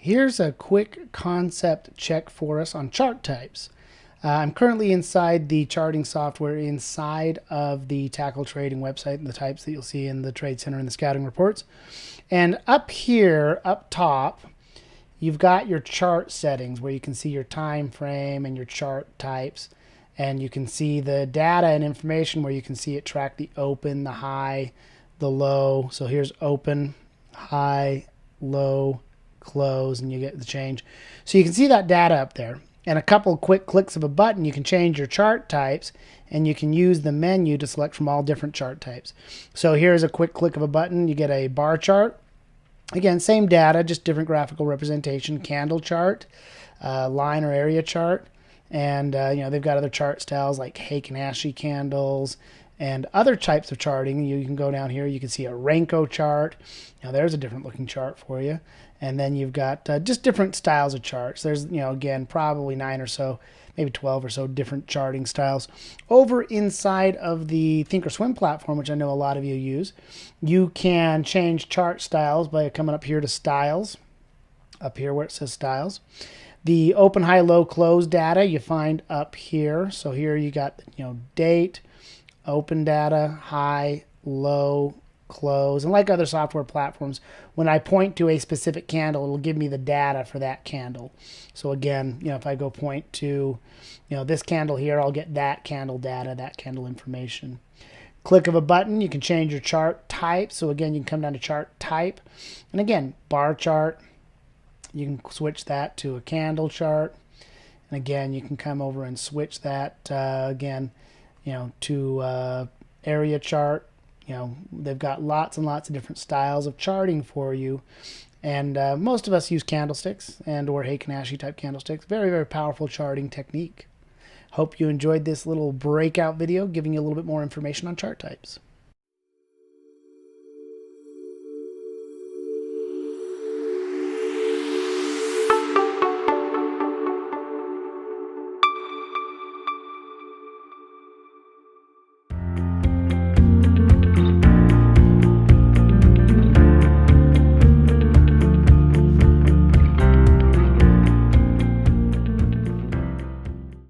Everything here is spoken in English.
Here's a quick concept check for us on chart types. I'm currently inside the charting software inside of the Tackle Trading website and the types that you'll see in the Trade Center and the scouting reports. And up here, up top, you've got your chart settings where you can see your time frame and your chart types. And you can see the data and information where you can see it track the open, the high, the low. So here's open, high, low, close, and you get the change. So you can see that data up there. And a couple quick clicks of a button, you can change your chart types, and you can use the menu to select from all different chart types. So here's a quick click of a button. You get a bar chart. Again, same data, just different graphical representation. Candle chart, line or area chart. And they've got other chart styles like Heikin-Ashi candles and other types of charting. You can go down here, you can see a Renko chart. Now there's a different looking chart for you. And then you've got just different styles of charts. There's, again, probably 9 or so, maybe 12 or so different charting styles. Over inside of the Thinkorswim platform, which I know a lot of you use, you can change chart styles by coming up here to Styles, up here where it says Styles. The open, high, low, close data you find up here. So here you got, date, open data, high, low, close. And like other software platforms, when I point to a specific candle, it'll give me the data for that candle. So again, if I go point to, this candle here, I'll get that candle data, that candle information. Click of a button, you can change your chart type. So again, you can come down to chart type. And again, bar chart. You can switch that to a candle chart. And again, you can come over and switch that again, to area chart. They've got lots and lots of different styles of charting for you. And most of us use candlesticks and or Heikin-Ashi type candlesticks. Very, very powerful charting technique. Hope you enjoyed this little breakout video giving you a little bit more information on chart types.